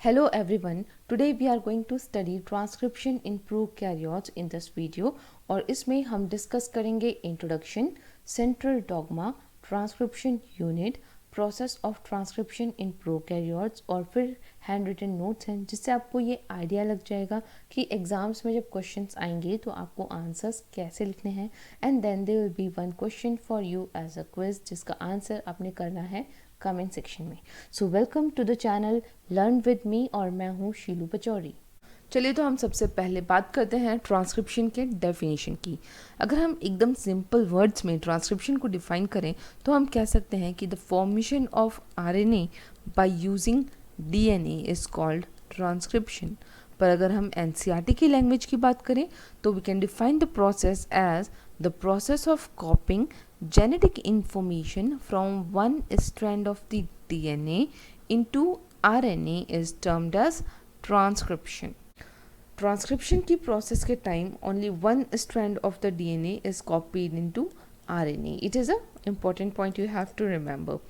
Hello everyone, today we are going to study transcription in prokaryotes in this video और इसमें हम discuss करेंगे introduction, central dogma, transcription unit, process of transcription in prokaryotes और फिर hand written notes हैं जिससे आपको ये आइडिया लग जाएगा कि एग्जाम्स में जब क्वेश्चंस आएंगे तो आपको आंसर्स कैसे लिखने हैं and then there will be one question for you as a quiz जिसका आंसर आपने करना है कमेंट सेक्शन में। So welcome to the channel learn with me और मैं हूँ शीलू पचौरी। चलिए तो हम सबसे पहले बात करते हैं ट्रांसक्रिप्शन के डेफिनेशन की। अगर हम एकदम सिंपल वर्ड्स में ट्रांसक्रिप्शन को डिफाइन करें तो हम कह सकते हैं कि the formation of RNA by using DNA is called transcription. पर अगर हम एनसीईआरटी की लैंग्वेज की बात करें तो we can define the process as the process of copying genetic information from one strand of the DNA into RNA is termed as transcription. Transcription की process के time only one strand of the DNA is copied into RNA. It is a important point you have to remember.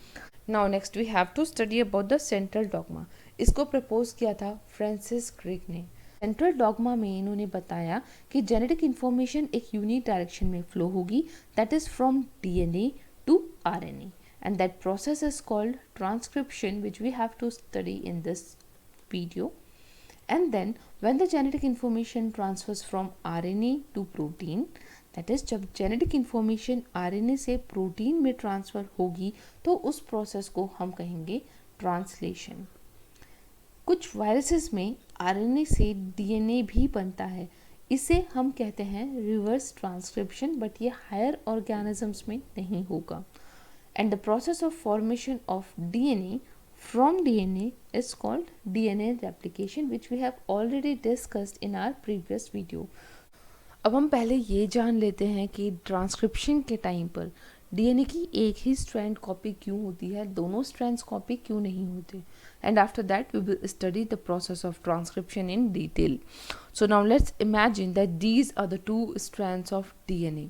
Now next we have to study about the central dogma. इसको propose किया था Francis Crick ने। Central dogma में इन्होंने बताया कि genetic information एक unique direction में फ्लो होगी that is from DNA to RNA and that process is called transcription which we have to study in this video and then when the genetic information transfers from RNA to protein that is जब genetic information RNA से protein में transfer होगी तो उस process को हम कहेंगे translation. कुछ वायरसेस में आरएनए से डीएनए भी बनता है, इसे हम कहते हैं रिवर्स ट्रांसक्रिप्शन, बट ये हायर ऑर्गेनिजम्स में नहीं होगा। And the process of formation of DNA from DNA is called DNA replication which we have already discussed in our previous video. अब हम पहले ये जान लेते हैं कि ट्रांसक्रिप्शन के टाइम पर डीएनए की एक ही स्ट्रैंड कॉपी क्यों होती है, दोनों स्ट्रैंड्स कॉपी क्यों नहीं होते, and after that we will study the process of transcription in detail. So now let's imagine that these are the two strands of DNA.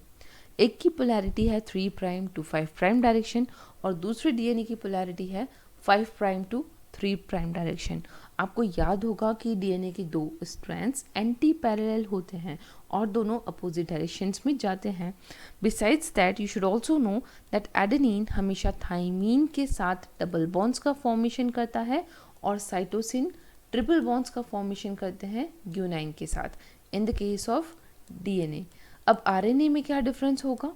एक की पोलैरिटी है 3 प्राइम टू 5 प्राइम डायरेक्शन और दूसरे DNA की polarity है 5 prime to 3 prime direction. आपको याद होगा कि डीएनए के दो स्ट्रैंड्स एंटी पैरेलल होते हैं और दोनों अपोजिट डायरेक्शंस में जाते हैं। Besides that you should also know that adenine हमेशा थाइमीन के साथ डबल बॉन्ड्स का फॉर्मेशन करता है और साइटोसिन ट्रिपल बॉन्ड्स का फॉर्मेशन करते हैं ग्यूनाइन के साथ in the case of DNA. अब आरएनए में क्या डिफरेंस होगा?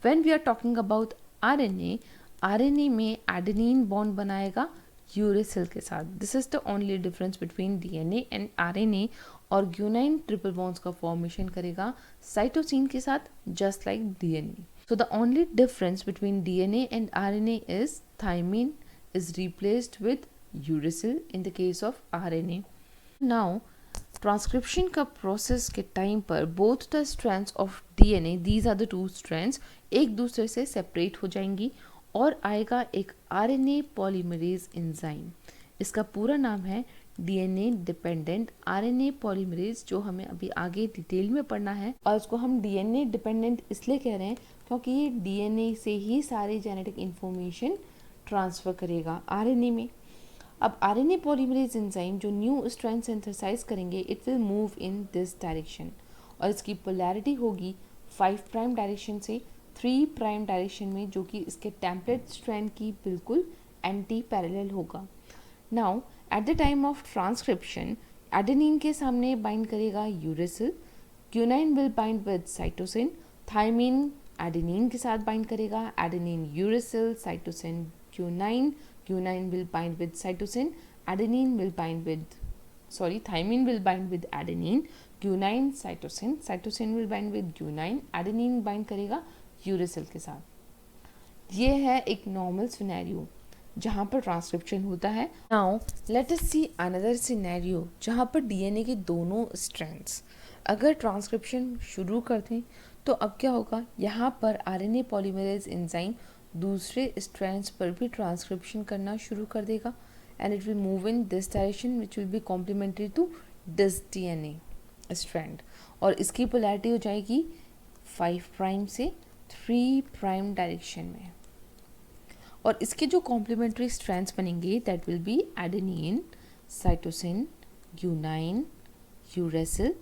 When we are talking about RNA, RNA में एडेनिन बॉन्ड बनाएगा यूरेसिल के साथ। This is the only difference between DNA and RNA. और ग्यूनाइन ट्रिपल बॉन्ड्स का फॉर्मेशन करेगा साइटोसिन के साथ just like DNA. So the only difference between DNA and RNA is thymine is replaced with uracil in the case of RNA. Now transcription का process के time पर both the strands of DNA, these are the two strands, एक दूसरे से separate हो जाएंगी और आएगा एक आरएनए पॉलीमरेज एंजाइम। इसका पूरा नाम है डीएनए डिपेंडेंट आरएनए पॉलीमरेज, जो हमें अभी आगे डिटेल में पढ़ना है। और उसको हम डीएनए डिपेंडेंट इसलिए कह रहे हैं क्योंकि ये डीएनए से ही सारी जेनेटिक इन्फॉर्मेशन ट्रांसफ़र करेगा आरएनए में। अब आरएनए पॉलीमरेज एंजाइम जो न्यू स्ट्रैंड सिंथेसाइज करेंगे it will move in this direction और इसकी पोलैरिटी होगी 5 प्राइम डायरेक्शन से 3 प्राइम डायरेक्शन में, जो कि इसके टेम्पलेट स्ट्रैंड की बिल्कुल एंटी पैरेलल होगा। Now at the time of transcription adenine के सामने बाइंड करेगा uracil, guanine will bind with cytosine, thymine adenine के साथ बाइंड करेगा, adenine uracil, cytosine Q9, Q9 will bind with cytosine, adenine will bind with, thymine will bind with adenine, Q9 cytosine, cytosine will bind with Q9, adenine bind करेगा uracil के साथ। ये है एक normal scenario जहाँ पर transcription होता है। Now let us see another scenario जहाँ पर डीएनए के दोनों स्ट्रैंड्स अगर ट्रांसक्रिप्शन शुरू करते हैं तो अब क्या होगा, यहाँ पर आरएनए पॉलीमरेज एंजाइम दूसरे स्ट्रैंड्स पर भी ट्रांसक्रिप्शन करना शुरू कर देगा and it will move in this direction which will be complementary to this DNA strand और इसकी पोलैरिटी हो जाएगी 5 प्राइम से 3 प्राइम डायरेक्शन में। और इसके जो कॉम्प्लीमेंट्री स्ट्रैंड्स बनेंगे that will B adenine, cytosine, guanine, uracil,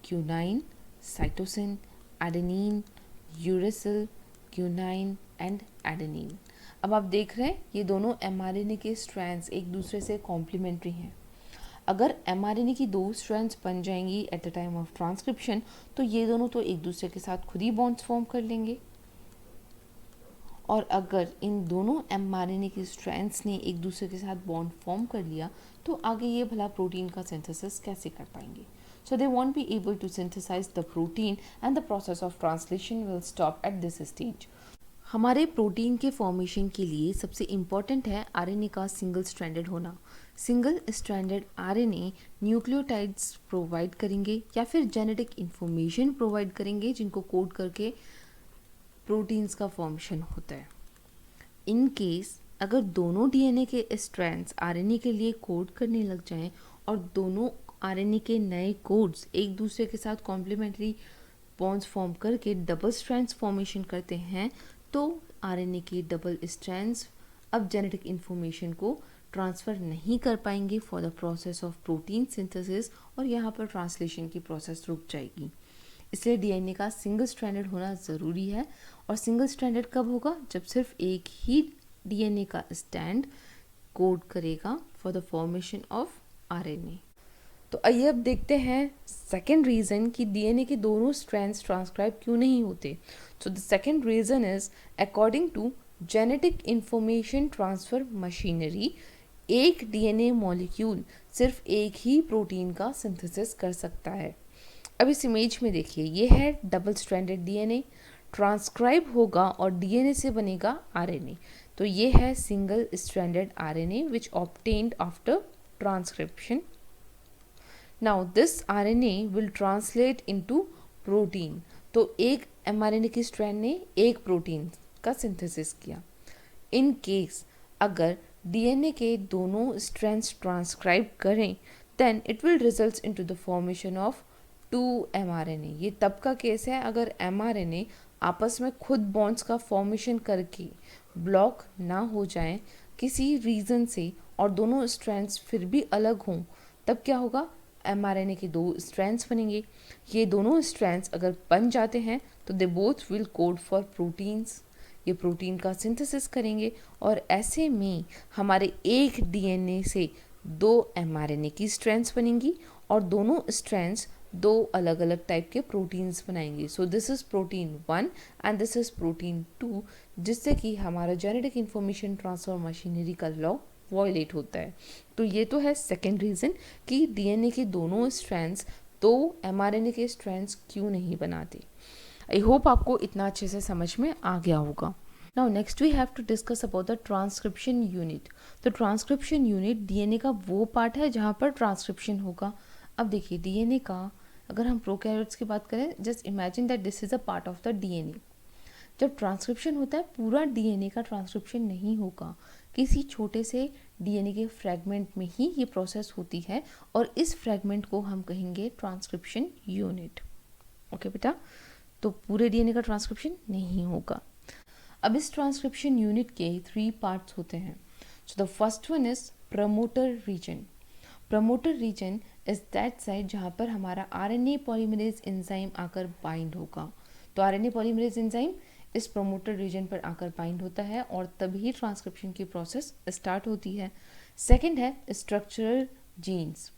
guanine, cytosine, adenine, uracil, guanine and adenine. अब आप देख रहे हैं ये दोनों mRNA के स्ट्रैंड्स एक दूसरे से कॉम्प्लीमेंट्री हैं। अगर mRNA की दो स्ट्रैंड्स बन जाएंगी eight the time of transcription तो ये दोनों तो एक दूसरे के साथ खुद ही बॉन्ड्स फॉर्म कर लेंगे, और अगर इन दोनों mRNA की स्ट्रैंड्स ने एक दूसरे के साथ बॉन्ड फॉर्म कर लिया तो आगे ये भला प्रोटीन का सिंथेसिस कैसे कर पाएंगे। So they won't be able to synthesize the protein and the process of translation will stop at this stage. हमारे प्रोटीन के फॉर्मेशन के लिए सबसे इम्पॉर्टेंट है आरएनए का सिंगल स्ट्रैंडेड होना। Single stranded RNA nucleotides provide करेंगे या फिर जेनेटिक इंफॉर्मेशन प्रोवाइड करेंगे जिनको कोड करके प्रोटीन्स का फॉर्मेशन होता है। इन केस अगर दोनों डीएनए के स्ट्रैंड्स आरएनए के लिए कोड करने लग जाएं और दोनों आरएनए के नए कोड्स एक दूसरे के साथ कॉम्प्लीमेंट्री बॉन्ड्स फॉर्म करके डबल स्ट्रैंड्स फॉर्मेशन करते हैं तो आरएनए के डबल स्ट्रैंड्स अब जेनेटिक इंफॉर्मेशन को ट्रांसफ़र नहीं कर पाएंगे for the process of protein synthesis और यहाँ पर ट्रांसलेशन की प्रोसेस रुक जाएगी। इसलिए डीएनए का सिंगल स्ट्रैंडेड होना ज़रूरी है। और सिंगल स्ट्रैंडेड कब होगा? जब सिर्फ एक ही डीएनए का स्टैंड कोड करेगा for the formation of RNA. तो आइए अब देखते हैं सेकेंड रीज़न कि डीएनए के दोनों स्ट्रैंड्स ट्रांसक्राइब क्यों नहीं होते। So the second reason is according to genetic information transfer machinery, एक डीएनए मॉलिक्यूल सिर्फ एक ही प्रोटीन का सिंथेसिस कर सकता है। अब इस इमेज में देखिए, ये है डबल स्ट्रैंडेड डीएनए, ट्रांसक्राइब होगा और डीएनए से बनेगा आरएनए। तो ये है single stranded RNA which obtained after transcription. Now this RNA will translate into protein. तो एक mRNA की स्ट्रैंड ने एक प्रोटीन का सिंथेसिस किया। इन केस अगर DNA के दोनों स्ट्रैंड्स ट्रांसक्राइब करें then it will result into the formation of 2 mRNA। ये तब का केस है अगर mRNA आपस में खुद बॉन्ड्स का फॉर्मेशन करके ब्लॉक ना हो जाए किसी रीज़न से और दोनों स्ट्रैंड्स फिर भी अलग हों, तब क्या होगा? mRNA के दो स्ट्रैंड्स बनेंगे। ये दोनों स्ट्रैंड्स अगर बन जाते हैं तो they both will code for proteins. ये प्रोटीन का सिंथेसिस करेंगे और ऐसे में हमारे एक डीएनए से दो mRNA की स्ट्रैंड्स बनेंगी और दोनों स्ट्रैंड्स दो अलग अलग टाइप के प्रोटीन्स बनाएंगे। So this is protein 1 and this is protein 2, जिससे कि हमारा जेनेटिक इंफॉर्मेशन ट्रांसफर मशीनरी का लॉ वॉयलेट होता है। तो ये तो है सेकेंड रीज़न कि डीएनए के दोनों स्ट्रैंड्स दो mRNA के स्ट्रैंड्स क्यों नहीं बनाते। आई होप आपको इतना अच्छे से समझ में आ गया होगा। Now next we have to discuss about the transcription unit. तो ट्रांसक्रिप्शन यूनिट डीएनए का वो पार्ट है जहाँ पर ट्रांसक्रिप्शन होगा। अब देखिए, डीएनए का अगर हम प्रोकैरियोट्स की बात करें, just imagine that this is a part of the DNA. जब ट्रांसक्रिप्शन होता है पूरा डीएनए का ट्रांसक्रिप्शन नहीं होगा, किसी छोटे से डीएनए के फ्रैगमेंट में ही ये प्रोसेस होती है और इस फ्रैगमेंट को हम कहेंगे ट्रांसक्रिप्शन यूनिट। ओके बेटा, तो पूरे डीएनए का ट्रांसक्रिप्शन नहीं होगा। अब इस ट्रांसक्रिप्शन यूनिट के 3 पार्ट्स होते हैं। So the first one is promoter region. Promoter region is that side जहाँ पर हमारा आरएनए पॉलीमरेज एंजाइम आकर बाइंड होगा। तो आरएनए पॉलीमरेज एंजाइम इस प्रमोटर रीजन पर आकर बाइंड होता है और तभी ट्रांसक्रिप्शन की प्रोसेस स्टार्ट होती है। सेकंड है स्ट्रक्चरल जीन्स।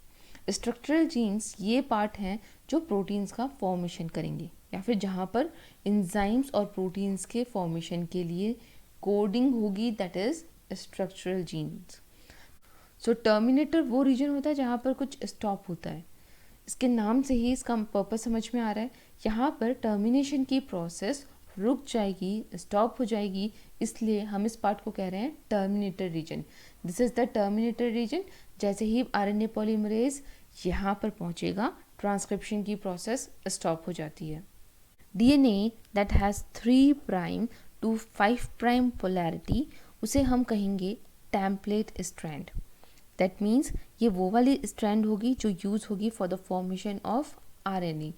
स्ट्रक्चरल जीन्स ये पार्ट हैं जो प्रोटीन्स का फॉर्मेशन करेंगे या फिर जहाँ पर एंजाइम्स और प्रोटीन्स के फॉर्मेशन के लिए कोडिंग होगी, that is structural genes. So terminator वो रीजन होता है जहाँ पर कुछ स्टॉप होता है। इसके नाम से ही इसका पर्पस समझ में आ रहा है। यहाँ पर टर्मिनेशन की प्रोसेस रुक जाएगी, स्टॉप हो जाएगी, इसलिए हम इस पार्ट को कह रहे हैं terminator region. This is the terminator region. जैसे ही आरएनए पॉलीमरेज यहाँ पर पहुँचेगा, ट्रांसक्रिप्शन की प्रोसेस स्टॉप हो जाती है। DNA that has 3 prime to 5 prime polarity, उसे हम कहेंगे टेम्पलेट स्ट्रैंड। दैट मीन्स ये वो वाली स्ट्रैंड होगी जो यूज होगी for the formation of RNA.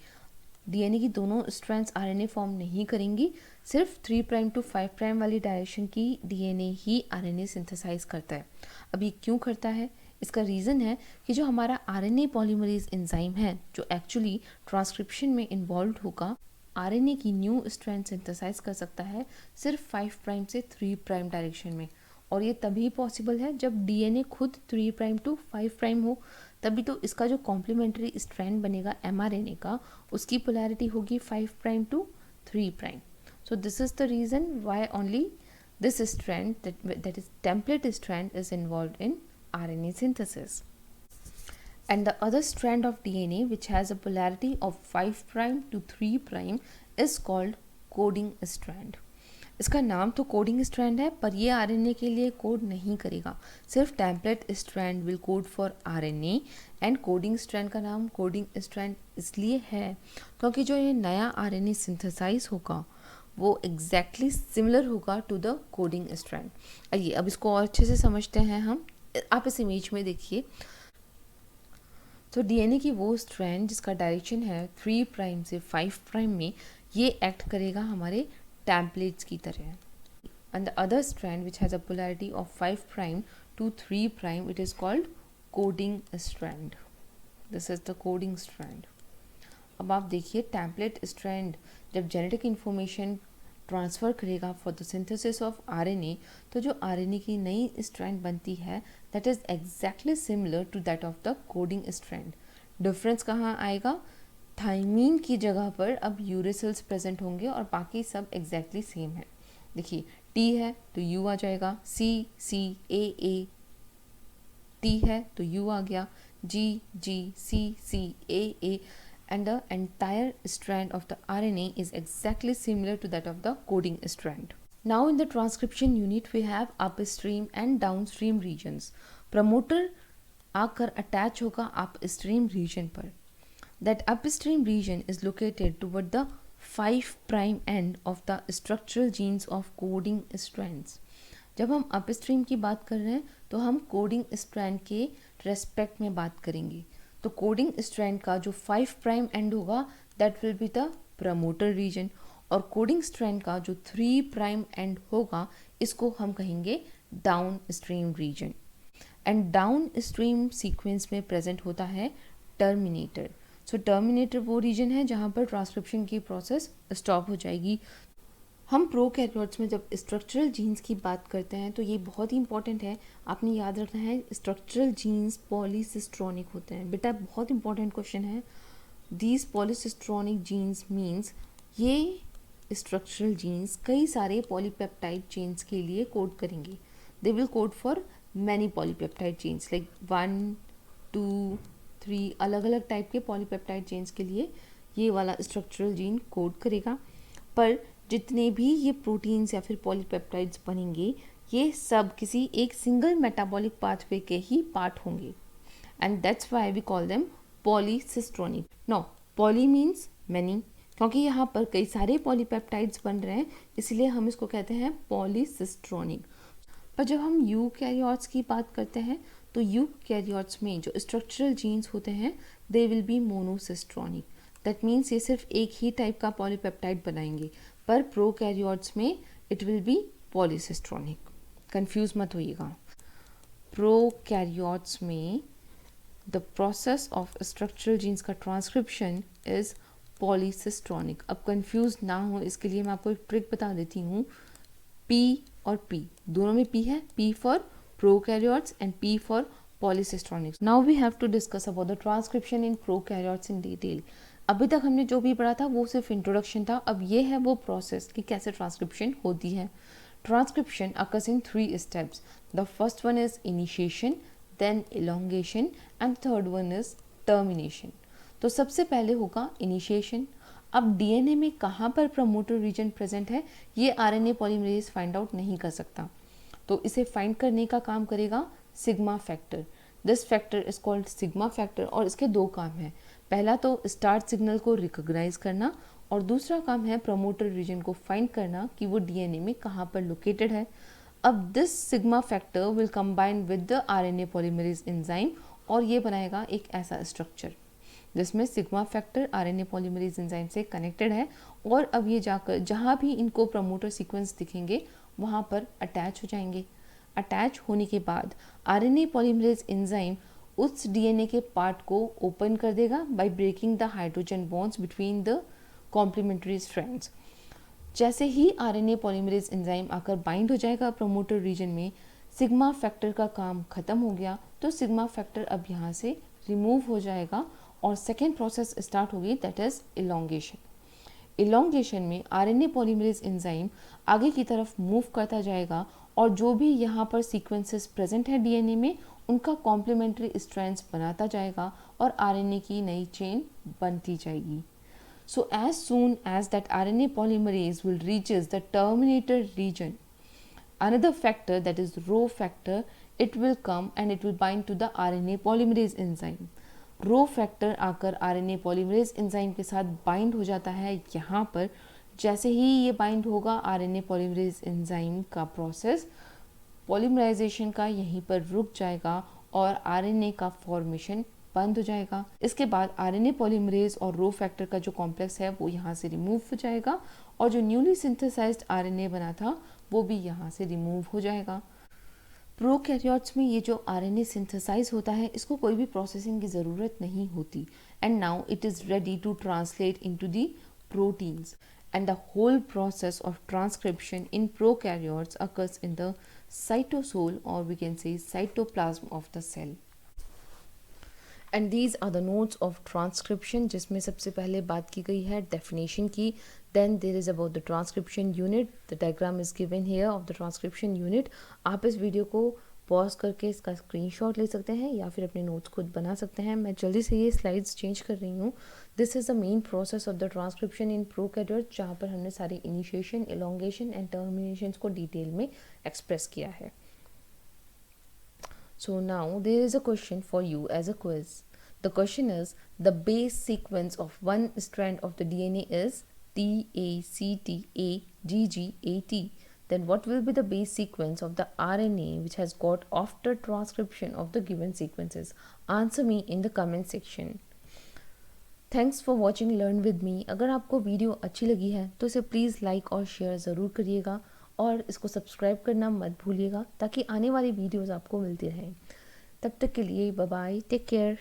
DNA की दोनों स्ट्रैंड्स आरएनए फॉर्म नहीं करेंगी, सिर्फ 3 प्राइम टू 5 प्राइम वाली डायरेक्शन की डीएनए ही आरएनए सिंथेसाइज करता है। अब ये क्यों करता है? इसका रीज़न है कि जो हमारा आरएनए पॉलीमरेज एंजाइम है, जो एक्चुअली ट्रांसक्रिप्शन में इन्वॉल्व होगा, आरएनए की न्यू स्ट्रैंड सिंथेसाइज कर सकता है सिर्फ 5 प्राइम से 3 प्राइम डायरेक्शन में। और ये तभी पॉसिबल है जब डीएनए खुद 3 प्राइम टू 5 प्राइम हो, तभी तो इसका जो कॉम्प्लीमेंट्री स्ट्रैंड बनेगा एमआरएनए का, उसकी पोलैरिटी होगी 5 prime to 3 prime. So this is the reason why only this strand, that is template strand, is involved in RNA synthesis. And the other strand of DNA which has a polarity of 5 prime to 3 prime is called coding strand. इसका नाम तो coding strand है, पर ये RNA के लिए code नहीं करेगा, सिर्फ template strand will code for RNA. And coding strand का नाम कोडिंग स्ट्रैंड इसलिए है क्योंकि जो ये नया आरएनए सिंथेसाइज होगा वो एग्जैक्टली सिमिलर होगा टू द कोडिंग स्ट्रैंड। आइए अब इसको और अच्छे से समझते हैं हम। आप इस इमेज में देखिए, तो डीएनए की वो स्ट्रैंड जिसका डायरेक्शन है 3 प्राइम से 5 प्राइम में, ये एक्ट करेगा हमारे टेम्पलेट्स की तरह। And the other strand which has a polarity of 5 prime to 3 prime, it is called coding strand. This is the coding strand. अब आप देखिए, टेम्पलेट स्ट्रैंड जब जेनेटिक इन्फॉर्मेशन ट्रांसफ़र करेगा for the synthesis of RNA, तो जो RNA की नई strand बनती है that is exactly similar to that of the coding strand. Difference कहाँ आएगा? थाइमीन की जगह पर अब यूरेसिल्स प्रेजेंट होंगे और बाकी सब एग्जैक्टली सेम है। देखिए, टी है तो यू आ जाएगा, सी सी ए टी है तो यू आ गया, जी जी सी ए and the entire strand of the RNA is exactly similar to that of the coding strand. Now in the transcription unit we have upstream and downstream regions. Promoter आकर attach होगा upstream region पर. That upstream region is located toward the 5 prime end of the structural genes of coding strands. जब हम upstream की बात कर रहे हैं तो हम कोडिंग स्ट्रैंड के रेस्पेक्ट में बात करेंगे। तो कोडिंग स्ट्रैंड का जो 5 प्राइम एंड होगा that will be the promoter region, और कोडिंग स्ट्रैंड का जो 3 प्राइम एंड होगा इसको हम कहेंगे downstream region. And downstream sequence में प्रेजेंट होता है टर्मिनेटर। सो टर्मिनेटर वो रीजन है जहाँ पर ट्रांसक्रिप्शन की प्रोसेस स्टॉप हो जाएगी। हम प्रोकैरियोट्स में जब स्ट्रक्चरल जीन्स की बात करते हैं तो ये बहुत ही इंपॉर्टेंट है, आपने याद रखना है, स्ट्रक्चरल जीन्स पॉलीसिस्ट्रॉनिक होते हैं। बेटा बहुत इंपॉर्टेंट क्वेश्चन है। दीज पॉलीसिस्ट्रॉनिक जीन्स मीन्स ये स्ट्रक्चरल जीन्स कई सारे पॉलीपेप्टाइड चेन्स के लिए कोड करेंगे। They will code for many polypeptide chains like 1 2 3 अलग अलग टाइप के पॉलीपेप्टाइड चेन्स के लिए ये वाला स्ट्रक्चरल जीन कोड करेगा। पर जितने भी ये प्रोटीन्स या फिर पॉलीपेप्टाइड्स बनेंगे ये सब किसी एक सिंगल मेटाबॉलिक पाथवे के ही पार्ट होंगे, and that's why we call them polycistronic. No, poly means many, क्योंकि यहाँ पर कई सारे पॉलीपेप्टाइड्स बन रहे हैं इसलिए हम इसको कहते हैं पॉलीसिस्ट्रॉनिक। पर जब हम यूकैरियोट्स की बात करते हैं तो यूकैरियोट्स में जो स्ट्रक्चरल जीन्स होते हैं they will be monocistronic. That means ये सिर्फ एक ही टाइप का पॉलीपेप्टाइड बनाएंगे, पर प्रोकैरियोट्स में it will be polycistronic. Confuse मत होइएगा। प्रोकैरियोट्स में the process of structural genes का ट्रांसक्रिप्शन इज पॉलीसिस्ट्रॉनिक। अब कंफ्यूज ना हो इसके लिए मैं आपको एक ट्रिक बता देती हूँ। पी और पी दोनों में पी है, P for prokaryotes and P for polycistronic. Now we have to discuss about the transcription in prokaryotes in detail. अभी तक हमने जो भी पढ़ा था वो सिर्फ इंट्रोडक्शन था, अब ये है वो प्रोसेस कि कैसे ट्रांसक्रिप्शन होती है। Transcription occurs in 3 steps. The first one is initiation, then elongation and third one is termination. तो सबसे पहले होगा इनिशिएशन। अब डीएनए में कहाँ पर प्रमोटर रीजन प्रेजेंट है ये आरएनए पॉलीमरेज फाइंड आउट नहीं कर सकता, तो इसे फाइंड करने का काम करेगा sigma factor. This factor is called sigma factor और इसके 2 काम हैं। पहला तो स्टार्ट सिग्नल को रिकॉग्नाइज करना और दूसरा काम है प्रमोटर रीजन को फाइंड करना कि वो डीएनए में कहाँ पर लोकेटेड है। अब this sigma factor will combine with the RNA polymerase enzyme और ये बनाएगा एक ऐसा स्ट्रक्चर। जिसमें sigma factor RNA polymerase enzyme से कनेक्टेड है और अब ये जाकर जहाँ भी इनको प्रमोटर सीक्वेंस दिखेंगे वहाँ पर अटैच हो जाएंगे। अटैच होने के बाद आरएनए पॉलीमरेज एंजाइम उस डीएनए के पार्ट को ओपन कर देगा by breaking the hydrogen bonds between the complementary strands. जैसे ही आरएनए पॉलीमरेज एंजाइम आकर बाइंड हो जाएगा प्रमोटर रीजन में, सिग्मा फैक्टर का काम खत्म हो गया, तो सिग्मा फैक्टर अब यहाँ से रिमूव हो जाएगा और सेकेंड प्रोसेस स्टार्ट होगी, दैट इज इलोंगेशन। इलोंगेशन में आरएनए पॉलीमरेज एंजाइम आगे की तरफ मूव करता जाएगा और जो भी यहाँ पर सीक्वेंसेस प्रेजेंट है डीएनए में उनका कॉम्प्लीमेंट्री स्ट्रैंड्स बनाता जाएगा और आरएनए की नई चेन बनती जाएगी। So as soon as that RNA polymerase will reaches the terminator region, another factor, that is Rho factor, it will come and it will bind to the RNA polymerase enzyme. Rho factor आकर RNA polymerase enzyme के साथ bind हो जाता है यहाँ पर। जैसे ही ये bind होगा RNA polymerase enzyme का process polymerization का यहीं पर रुक जाएगा और RNA का formation बंद हो जाएगा। इसके बाद आरएनए पॉलीमरेज और रो फैक्टर का जो कॉम्प्लेक्स है वो यहाँ से रिमूव हो जाएगा और जो न्यूली सिंथेसाइज्ड आरएनए बना था वो भी यहाँ से रिमूव हो जाएगा। प्रोकैरियोट्स में ये जो आरएनए सिंथेसाइज होता है इसको कोई भी प्रोसेसिंग की ज़रूरत नहीं होती and now it is ready to translate into the proteins and the whole process of transcription in prokaryotes occurs in the cytosol, or we can say cytoplasm of the cell. And these are the notes of transcription, जिसमें सबसे पहले बात की गई है definition की। Then there is about the transcription unit, the diagram is given here of the transcription unit. आप इस वीडियो को पॉज करके इसका स्क्रीनशॉट ले सकते हैं या फिर अपने नोट्स खुद बना सकते हैं। मैं जल्दी से ये स्लाइड्स चेंज कर रही हूँ। This is the main process of the transcription in prokaryotes, जहाँ पर हमने सारी इनिशिएशन, एलोंगेशन एंड टर्मिनेशन को डिटेल में एक्सप्रेस किया है। So now there is a question for you as a quiz. The question is, the base sequence of one strand of the DNA is TACTAGGAT. Then what will be the base sequence of the RNA which has got after transcription of the given sequences? Answer me in the comment section. Thanks for watching Learn with me. अगर आपको video अच्छी लगी है तो इसे please like और share ज़रूर करिएगा और इसको सब्सक्राइब करना मत भूलिएगा ताकि आने वाली वीडियोस आपको मिलती रहें। तब तक के लिए बाय बाय, टेक केयर।